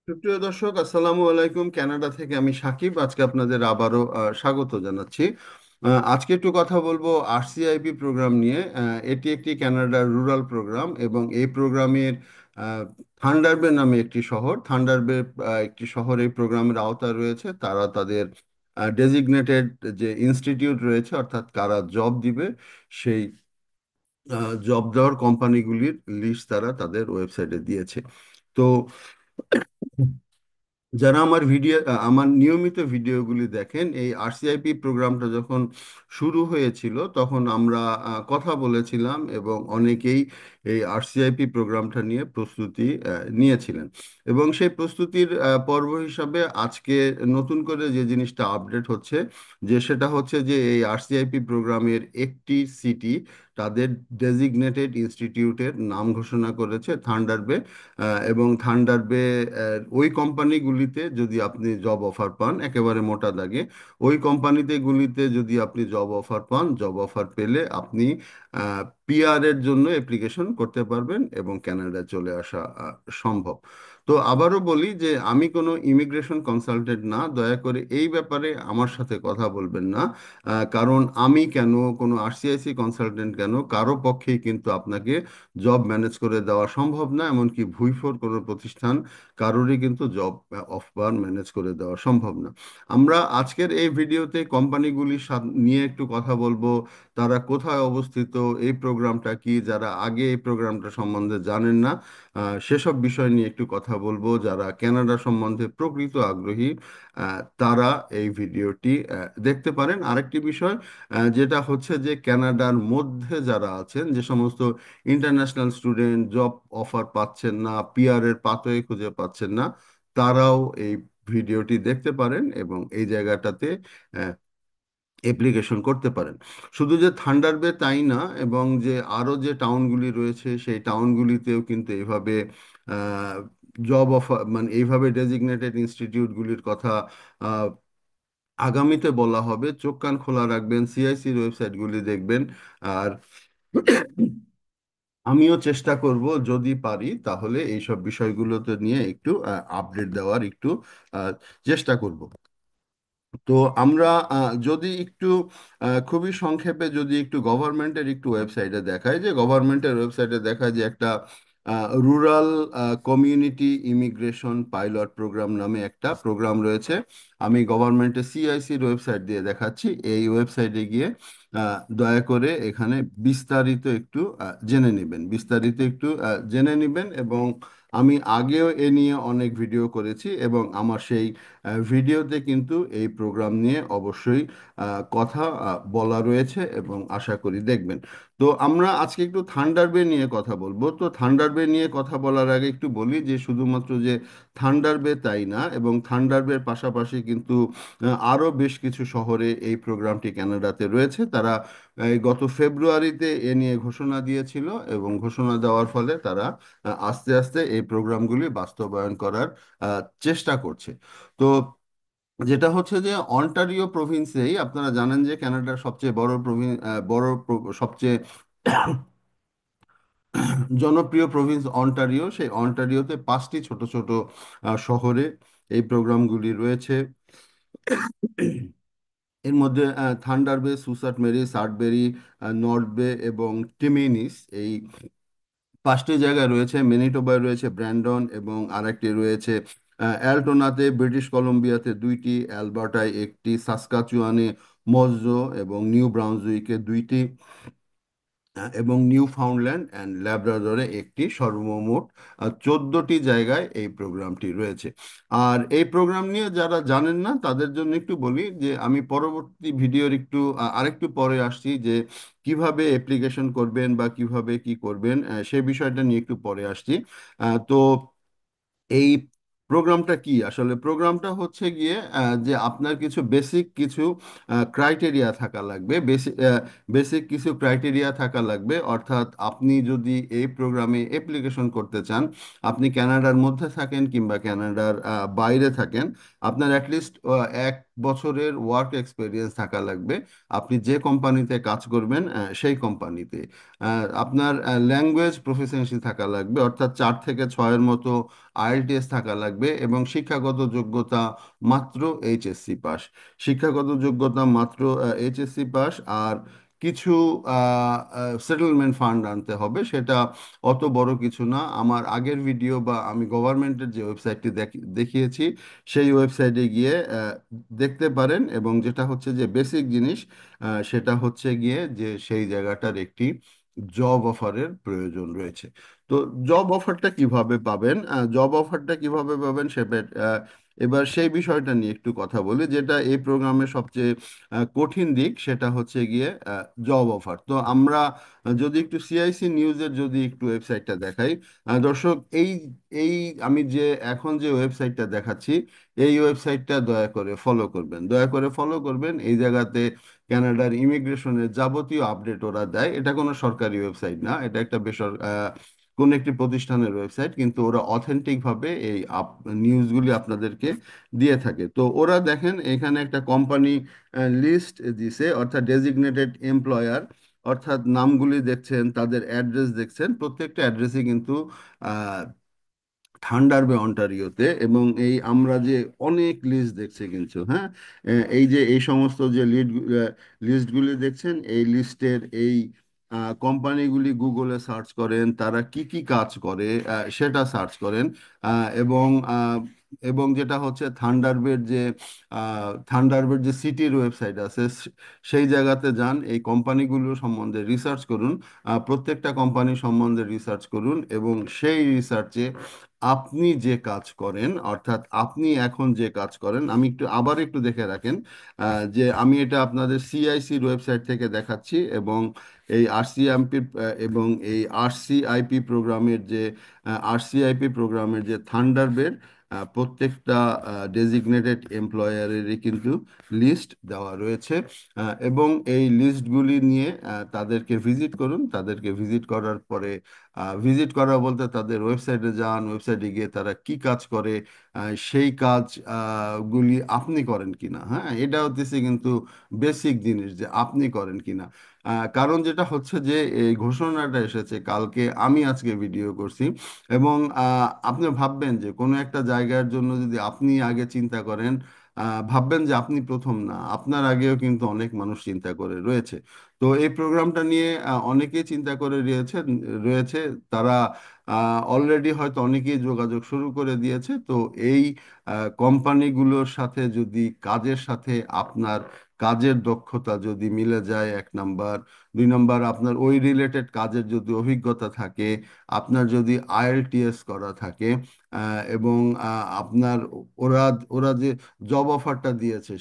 সুপ্রিয় দর্শক, আসসালামু আলাইকুম। কানাডা থেকে আমি সাকিব আজকে আপনাদের আবারও স্বাগত জানাচ্ছি। আজকে একটু কথা বলবো আরসিআইপি প্রোগ্রাম নিয়ে। এটি একটি কানাডার রুরাল প্রোগ্রাম এবং এই প্রোগ্রামের থান্ডারবে নামে একটি শহর, থান্ডারবে একটি শহর এই প্রোগ্রামের আওতায় রয়েছে। তারা তাদের ডেজিগনেটেড যে ইনস্টিটিউট রয়েছে, অর্থাৎ কারা জব দিবে সেই জব দেওয়ার কোম্পানিগুলির লিস্ট তারা তাদের ওয়েবসাইটে দিয়েছে। তো যারা আমার নিয়মিত ভিডিওগুলি দেখেন, এই আরসিআইপি প্রোগ্রামটা যখন শুরু হয়েছিল তখন আমরা কথা বলেছিলাম এবং অনেকেই এই আরসিআইপি প্রোগ্রামটা নিয়ে প্রস্তুতি নিয়েছিলেন। এবং সেই প্রস্তুতির পর্ব হিসাবে আজকে নতুন করে যে জিনিসটা আপডেট হচ্ছে, সেটা হচ্ছে যে এই আরসিআইপি প্রোগ্রামের একটি সিটি তাদের ডেজিগনেটেড ইনস্টিটিউটের নাম ঘোষণা করেছে, থান্ডার বে। এবং থান্ডার বে ওই কোম্পানিগুলিতে যদি আপনি জব অফার পান, একেবারে মোটা দাগে ওই কোম্পানিতে গুলিতে যদি আপনি জব অফার পান, জব অফার পেলে আপনি পিআর এর জন্য অ্যাপ্লিকেশন করতে পারবেন এবং কানাডায় চলে আসা সম্ভব। তো আবারও বলি যে আমি কোনো ইমিগ্রেশন কনসালটেন্ট না, দয়া করে এই ব্যাপারে আমার সাথে কথা বলবেন না। কারণ আমি কেন, কোনো আরসিআইসি কনসালটেন্ট কেন, কারো পক্ষেই কিন্তু আপনাকে জব ম্যানেজ করে দেওয়া সম্ভব না। এমনকি ভুইফোর কোনো প্রতিষ্ঠান কারোরই কিন্তু জব অফার ম্যানেজ করে দেওয়া সম্ভব না। আমরা আজকের এই ভিডিওতে কোম্পানিগুলির নিয়ে একটু কথা বলবো, তারা কোথায় অবস্থিত, এই প্রোগ্রামটা কি, যারা আগে এই প্রোগ্রামটা সম্বন্ধে জানেন না সেসব বিষয় নিয়ে একটু কথা বলবো। যারা কানাডা সম্বন্ধে প্রকৃত আগ্রহী তারা এই ভিডিওটি দেখতে পারেন। আরেকটি বিষয় যেটা হচ্ছে যে কানাডার মধ্যে যারা আছেন, যে সমস্ত ইন্টারন্যাশনাল স্টুডেন্ট জব অফার পাচ্ছেন না, পিআর এর পাথওয়ে খুঁজে পাচ্ছেন না, তারাও এই ভিডিওটি দেখতে পারেন এবং এই জায়গাটাতে অ্যাপ্লিকেশন করতে পারেন। শুধু যে থান্ডার বে তাই না, এবং যে আরও যে টাউনগুলি রয়েছে সেই টাউনগুলিতেও কিন্তু এইভাবে জব অফার, মানে এইভাবে ডেজিগনেটেড ইনস্টিটিউটগুলির কথা আহ, আগামীতে বলা হবে। চোখ কান খোলা রাখবেন, সিআইসির ওয়েবসাইটগুলি দেখবেন। আর আমিও চেষ্টা করব, যদি পারি তাহলে এইসব বিষয়গুলোতে নিয়ে একটু আপডেট দেওয়ার একটু আহ, চেষ্টা করব। তো আমরা যদি একটু খুবই সংক্ষেপে যদি একটু গভর্নমেন্টের একটু ওয়েবসাইটে দেখায়, যে গভর্নমেন্টের ওয়েবসাইটে দেখায় যে একটা rural community immigration pilot program নামে একটা প্রোগ্রাম রয়েছে। আমি গভর্নমেন্টের সিআইসির ওয়েবসাইট দিয়ে দেখাচ্ছি। এই ওয়েবসাইটে গিয়ে দয়া করে এখানে বিস্তারিত একটু জেনে নেবেন, বিস্তারিত একটু জেনে নেবেন। এবং আমি আগেও এ নিয়ে অনেক ভিডিও করেছি এবং আমার সেই ভিডিওতে কিন্তু এই প্রোগ্রাম নিয়ে অবশ্যই কথা বলা রয়েছে এবং আশা করি দেখবেন। তো আমরা আজকে একটু থান্ডারবে নিয়ে কথা বলবো। তো থান্ডারবে নিয়ে কথা বলার আগে একটু বলি যে শুধুমাত্র যে থান্ডারবে তাই না, এবং থান্ডারবের পাশাপাশি কিন্তু আরও বেশ কিছু শহরে এই প্রোগ্রামটি কানাডাতে রয়েছে। তারা এই গত ফেব্রুয়ারিতে এ নিয়ে ঘোষণা দিয়েছিল এবং ঘোষণা দেওয়ার ফলে তারা আস্তে আস্তে এই প্রোগ্রামগুলি বাস্তবায়ন করার চেষ্টা করছে। তো যেটা হচ্ছে যে অন্টারিও প্রভিন্সেই, আপনারা জানেন যে কানাডার সবচেয়ে বড় প্রভিন্স, সবচেয়ে জনপ্রিয় প্রভিন্স অন্টারিও। সেই অন্টারিওতে 5টি ছোট ছোট শহরে এই প্রোগ্রামগুলি রয়েছে। এর মধ্যে থান্ডার বে, সুসাট মেরি, সার্টবেরি, নর্থ বে এবং টিমিনিস, এই 5টি জায়গায় রয়েছে। ম্যানিটোবায় রয়েছে ব্র্যান্ডন এবং আরেকটি রয়েছে অ্যালটোনাতে, ব্রিটিশ কলম্বিয়াতে 2টি, অ্যালবার্টায় 1টি, সাসকাচুয়ানে মজো এবং নিউ ব্রাউনসউইকে 2টি, এবং নিউ ফাউন্ডল্যান্ড অ্যান্ড ল্যাব্রাডরে 1টি, সর্বমোট 14টি জায়গায় এই প্রোগ্রামটি রয়েছে। আর এই প্রোগ্রাম নিয়ে যারা জানেন না তাদের জন্য একটু বলি যে আমি পরবর্তী ভিডিওর একটু আরেকটু পরে আসছি, যে কিভাবে অ্যাপ্লিকেশন করবেন বা কিভাবে কি করবেন সে বিষয়টা নিয়ে একটু পরে আসছি। তো এই প্রোগ্রামটা কি, আসলে প্রোগ্রামটা হচ্ছে গিয়ে যে আপনার কিছু বেসিক কিছু ক্রাইটেরিয়া থাকা লাগবে, বেসিক কিছু ক্রাইটেরিয়া থাকা লাগবে। অর্থাৎ আপনি যদি এই প্রোগ্রামে অ্যাপ্লিকেশন করতে চান, আপনি কানাডার মধ্যে থাকেন কিংবা কানাডার বাইরে থাকেন, আপনার অ্যাটলিস্ট বছরের ওয়ার্ক এক্সপিরিয়েন্স থাকা লাগবে আপনি যে কোম্পানিতে কাজ করবেন সেই কোম্পানিতে। আপনার ল্যাঙ্গুয়েজ প্রফিসিয়েন্সি থাকা লাগবে, অর্থাৎ 4 থেকে 6-এর মতো আইএলটিএস থাকা লাগবে, এবং শিক্ষাগত যোগ্যতা মাত্র এইচএসসি পাস। শিক্ষাগত যোগ্যতা মাত্র এইচএসসি পাস। আর কিছু সেটেলমেন্ট ফান্ড আনতে হবে, সেটা অত বড় কিছু না। আমার আগের ভিডিও বা আমি গভর্নমেন্টের যে ওয়েবসাইটটি দেখিয়েছি সেই ওয়েবসাইটে গিয়ে দেখতে পারেন। এবং যেটা হচ্ছে যে বেসিক জিনিস, সেটা হচ্ছে গিয়ে যে সেই জায়গাটার একটি জব অফারের প্রয়োজন রয়েছে। তো জব অফারটা কিভাবে পাবেন, জব অফারটা কিভাবে পাবেন এবার সেই বিষয়টা নিয়ে একটু কথা বলি। যেটা এই প্রোগ্রামের সবচেয়ে কঠিন দিক সেটা হচ্ছে গিয়ে জব অফার। তো আমরা যদি একটু সিআইসি নিউজের যদি একটু ওয়েবসাইটটা দেখাই, দর্শক, এই এই আমি যে এখন যে ওয়েবসাইটটা দেখাচ্ছি এই ওয়েবসাইটটা দয়া করে ফলো করবেন, দয়া করে ফলো করবেন। এই জায়গাতে কানাডার ইমিগ্রেশনের যাবতীয় আপডেট ওরা দেয়। এটা কোনো সরকারি ওয়েবসাইট না, এটা একটা কোন একটি প্রতিষ্ঠানের ওয়েবসাইট, কিন্তু ওরা অথেন্টিক ভাবে এই নিউজগুলি আপনাদেরকে দিয়ে থাকে। তো ওরা দেখেন এখানে একটা কোম্পানি লিস্ট দিছে, অর্থাৎ ডেজিগনেটেড এমপ্লয়ার, অর্থাৎ নামগুলি দেখছেন, তাদের অ্যাড্রেস দেখছেন, প্রত্যেকটা অ্যাড্রেসই কিন্তু থান্ডার বে অন্টারিওতে। এবং এই আমরা যে অনেক লিস্ট দেখছি কিন্তু, হ্যাঁ, এই যে এই সমস্ত যে লিস্টগুলি দেখছেন, এই লিস্টের এই কোম্পানিগুলি গুগলে সার্চ করেন, তারা কি কি কাজ করে সেটা সার্চ করেন। এবং এবং যেটা হচ্ছে থান্ডারবার্ড যে সিটির ওয়েবসাইট আছে, সেই জায়গাতে যান, এই কোম্পানিগুলো সম্বন্ধে রিসার্চ করুন, প্রত্যেকটা কোম্পানি সম্বন্ধে রিসার্চ করুন, এবং সেই রিসার্চে আপনি যে কাজ করেন, অর্থাৎ আপনি এখন যে কাজ করেন, আমি একটু আবার একটু দেখে রাখেন যে আমি এটা আপনাদের সিআইসির ওয়েবসাইট থেকে দেখাচ্ছি। এবং এই আরসিএমপি এবং এই আরসিআইপি প্রোগ্রামের যে থান্ডারবার্ড, প্রত্যেকটা ডেজিগনেটেড এমপ্লয়ারেরই কিন্তু লিস্ট দেওয়া রয়েছে। এবং এই লিস্টগুলি নিয়ে তাদেরকে ভিজিট করুন। তাদেরকে ভিজিট করার পরে, ভিজিট করা বলতে তাদের ওয়েবসাইটে যান, ওয়েবসাইটে গিয়ে তারা কি কাজ করে সেই কাজ গুলি আপনি করেন কিনা। হ্যাঁ, এটা হচ্ছে কিন্তু বেসিক জিনিস যে আপনি করেন কিনা। কারণ যেটা হচ্ছে যে এই ঘোষণাটা এসেছে কালকে, আমি আজকে ভিডিও করছি। এবং আপনি ভাববেন যে কোনো একটা জায়গার জন্য যদি আপনি আগে চিন্তা করেন, ভাববেন যে আপনি প্রথম না, আপনার আগেও কিন্তু অনেক মানুষ চিন্তা করে রয়েছে। তো এই প্রোগ্রামটা নিয়ে অনেকেই চিন্তা করে রয়েছে। তারা অলরেডি হয়তো অনেকেই যোগাযোগ শুরু করে দিয়েছে। তো এই কোম্পানিগুলোর সাথে যদি কাজের সাথে আপনার কাজের দক্ষতা যদি মিলে যায়, 1 নাম্বার। 2 নাম্বার, আপনার ওই রিলেটেড কাজের যদি অভিজ্ঞতা থাকে, আপনার যদি আইএলটিএস করা থাকে, এবং আপনার ওরা ওরা যে জব অফারটা দিয়েছে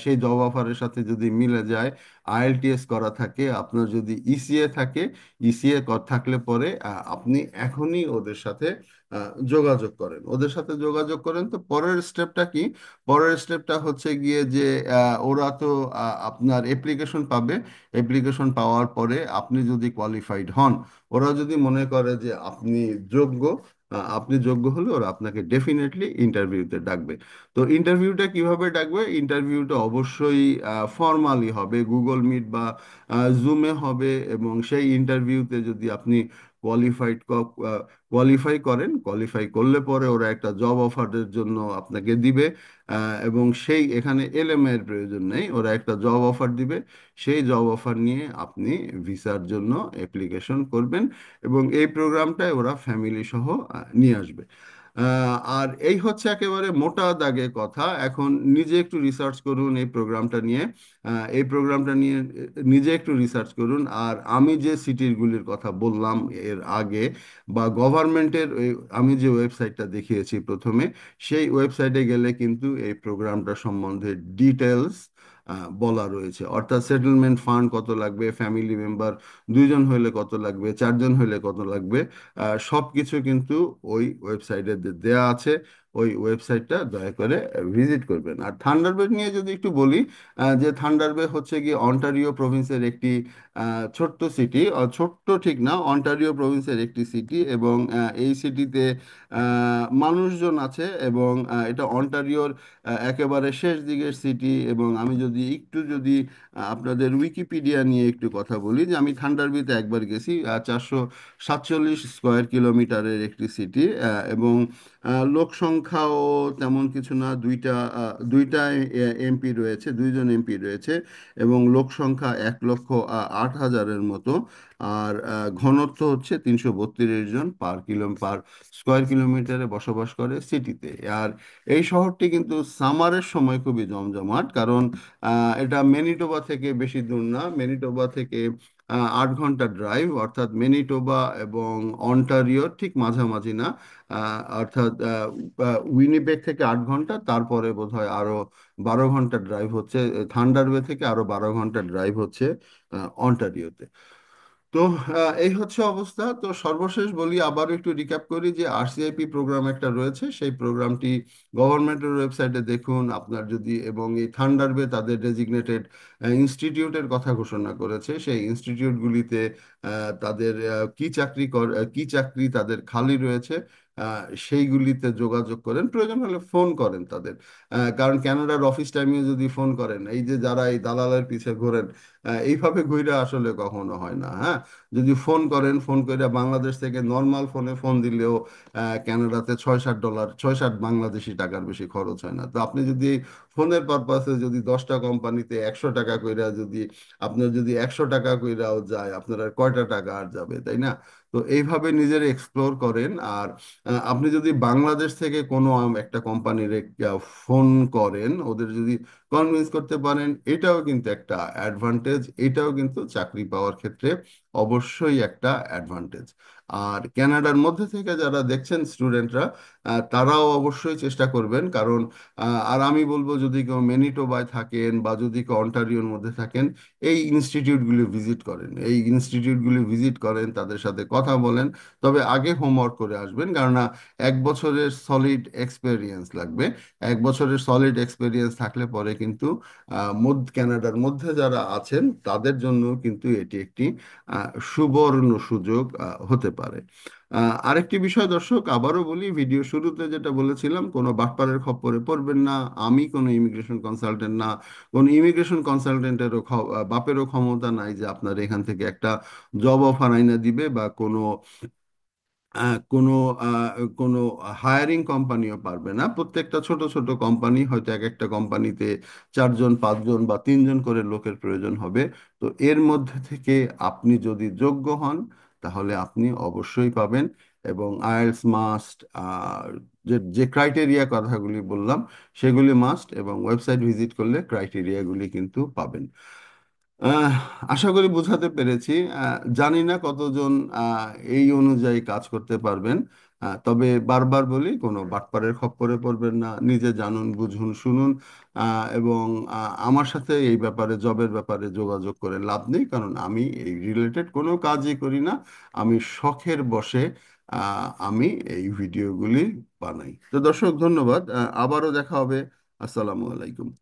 সেই জব অফারের সাথে যদি মিলে যায়, আইএলটিএস করা থাকে, আপনার যদি ইসিএ থাকে, ইসিএ থাকলে পরে আপনি এখনই ওদের সাথে যোগাযোগ করেন। তো পরের স্টেপটা কি? পরের স্টেপটা হচ্ছে গিয়ে যে ওরা তো আপনার অ্যাপ্লিকেশন পাবে। অ্যাপ্লিকেশন পাওয়ার পরে আপনি যদি কোয়ালিফাইড হন, ওরা যদি মনে করে যে যোগ্য আপনি যোগ্য হলে ওরা আপনাকে ডেফিনেটলি ইন্টারভিউতে ডাকবে। তো ইন্টারভিউটা কিভাবে ডাকবে? ইন্টারভিউটা অবশ্যই ফর্মালি হবে, গুগল মিট বা জুমে হবে। এবং সেই ইন্টারভিউতে যদি আপনি কোয়ালিফাইড কোয়ালিফাই করলে পরে ওরা একটা জব অফারের জন্য আপনাকে দিবে। এবং সেই এখানে এলএমআই এর প্রয়োজন নেই, ওরা একটা জব অফার দিবে। সেই জব অফার নিয়ে আপনি ভিসার জন্য অ্যাপ্লিকেশন করবেন, এবং এই প্রোগ্রামটায় ওরা ফ্যামিলি সহ নিয়ে আসবে। আর এই হচ্ছে একেবারে মোটা দাগে কথা। এখন নিজে একটু রিসার্চ করুন এই প্রোগ্রামটা নিয়ে নিজে একটু রিসার্চ করুন। আর আমি যে সিটিগুলির কথা বললাম এর আগে, বা গভর্নমেন্টের আমি যে ওয়েবসাইটটা দেখিয়েছি প্রথমে, সেই ওয়েবসাইটে গেলে কিন্তু এই প্রোগ্রামটা সম্বন্ধে ডিটেলস বলা রয়েছে। অর্থাৎ সেটেলমেন্ট ফান্ড কত লাগবে, ফ্যামিলি মেম্বার 2 জন হলে কত লাগবে, 4 জন হলে কত লাগবে, সব কিছু কিন্তু ওই ওয়েবসাইটে দেয়া আছে। ওই ওয়েবসাইটটা দয়া করে ভিজিট করবেন। আর থান্ডারবার্ড নিয়ে যদি একটু বলি, যে থান্ডারবার্ড হচ্ছে কি অন্টারিও প্রভিন্সের একটি ছোট্ট সিটি, ছোট্ট ঠিক না, অন্টারিও প্রভিন্সের একটি সিটি, এবং এই সিটিতে মানুষজন আছে, এবং এটা অন্টারিওর একেবারে শেষ দিকের সিটি। এবং আমি যদি একটু যদি আপনাদের উইকিপিডিয়া নিয়ে একটু কথা বলি, যে আমি থান্ডারবিতে একবার গেছি, 447 স্কোয়ার কিলোমিটারের একটি সিটি, এবং লোক সংখ্যাও তেমন কিছু না, দুইটা এমপি রয়েছে, দুইজন এমপি রয়েছে, এবং লোক সংখ্যা 1,08,000-এর মতো। আর ঘনত্ব হচ্ছে 332 জন পার স্কোয়ার কিলোমিটারে বসবাস করে সিটিতে। আর এই শহরটি কিন্তু সামারের সময় খুবই জমজমাট, কারণ এটা ম্যানিটোবা থেকে বেশি দূর না। ম্যানিটোবা থেকে 8 ঘন্টা ড্রাইভ, অর্থাৎ ম্যানিটোবা এবং অন্টারিওর ঠিক মাঝামাঝি না, অর্থাৎ উইনিপেগ থেকে 8 ঘন্টা, তারপরে বোধহয় আরো 12 ঘন্টা ড্রাইভ হচ্ছে থান্ডারবে থেকে, আরো 12 ঘন্টা ড্রাইভ হচ্ছে অন্টারিওতে। তো এই হচ্ছে অবস্থা। তো সর্বশেষ বলি, আবারও একটু রিক্যাপ করি, যে আরসিআইপি প্রোগ্রাম একটা রয়েছে, সেই প্রোগ্রামটি গভর্নমেন্টের ওয়েবসাইটে দেখুন আপনার যদি। এবং এই থান্ডারবে তাদের ডেজিগনেটেড ইনস্টিটিউটের কথা ঘোষণা করেছে, সেই ইনস্টিটিউটগুলিতে তাদের কি চাকরি তাদের খালি রয়েছে, সেইগুলিতে যোগাযোগ করেন, প্রয়োজন হলে ফোন করেন তাদের। কারণ ক্যানাডার অফিস টাইমে যদি ফোন করেন, এই যে যারা এই দালালের পিছে ঘোরেন, এইভাবে ঘুরে আসলে কখনো হয় না। হ্যাঁ, যদি ফোন করেন, ফোন করে বাংলাদেশ থেকে নর্মাল ফোনে ফোন দিলেও ক্যানাডাতে 6-7 ডলার, 6-7 বাংলাদেশি টাকার বেশি খরচ হয় না। তো আপনি যদি ফোনের পারপাসে যদি 10টা কোম্পানিতে 100 টাকা কইরা যদি আপনার যদি 100 টাকা কইরাও যায়, আপনার আর কয়টা টাকা আর যাবে, তাই না? তো এইভাবে নিজের এক্সপ্লোর করেন। আর আপনি যদি বাংলাদেশ থেকে কোনো একটা কোম্পানির ফোন করেন, ওদের যদি কনভিন্স করতে পারেন, এটাও কিন্তু একটা অ্যাডভান্টেজ, এটাও কিন্তু চাকরি পাওয়ার ক্ষেত্রে অবশ্যই একটা অ্যাডভান্টেজ। আর কানাডার মধ্যে থেকে যারা দেখছেন স্টুডেন্টরা, তারাও অবশ্যই চেষ্টা করবেন, কারণ আর আমি বলবো, যদি কেউ ম্যানিটোবায় থাকেন বা যদি কেউ অন্টারিওর মধ্যে থাকেন, এই ইনস্টিটিউটগুলি ভিজিট করেন, এই ইনস্টিটিউটগুলি ভিজিট করেন, তাদের সাথে কথা বলেন। তবে আগে হোমওয়ার্ক করে আসবেন, কেননা 1 বছরের সলিড এক্সপেরিয়েন্স লাগবে। 1 বছরের সলিড এক্সপেরিয়েন্স থাকলে পরে কিন্তু কানাডার মধ্যে যারা আছেন তাদের জন্য কিন্তু এটি একটি সুবর্ণ সুযোগ হতে পারে। আরেকটি বিষয় দর্শক, আবারও বলি, ভিডিও শুরুতে যেটা বলেছিলাম, কোনো বাটপারের খপ্পরে পড়বেন না। আমি কোনো ইমিগ্রেশন কনসালটেন্ট না। কোন ইমিগ্রেশন কনসালটেন্টেরও বাপেরও ক্ষমতা নাই যে আপনার এখান থেকে একটা জব অফার আইনা দিবে, বা কোনো কোনো হায়ারিং কোম্পানিও পারবে না। প্রত্যেকটা ছোট ছোট কোম্পানি, হয়তো এক একটা কোম্পানিতে 4জন 5জন বা 3জন করে লোকের প্রয়োজন হবে। তো এর মধ্যে থেকে আপনি যদি যোগ্য হন, তাহলে আপনি অবশ্যই পাবেন। এবং আইএলটিএস মাস্ট, যে যে ক্রাইটেরিয়া কথাগুলি বললাম সেগুলি মাস্ট, এবং ওয়েবসাইট ভিজিট করলে ক্রাইটেরিয়াগুলি কিন্তু পাবেন। আহ, আশা করি বোঝাতে পেরেছি। জানি না কতজন এই অনুযায়ী কাজ করতে পারবেন। তবে বারবার বলি, কোনো বাটপারের খপ্পরে পড়বেন না, নিজে জানুন, বুঝুন, শুনুন। এবং আমার সাথে এই ব্যাপারে, জবের ব্যাপারে যোগাযোগ করে লাভ নেই, কারণ আমি এই রিলেটেড কোনো কাজই করি না। আমি শখের বশে আমি এই ভিডিওগুলি বানাই। তো দর্শক, ধন্যবাদ। আবারও দেখা হবে। আসসালামু আলাইকুম।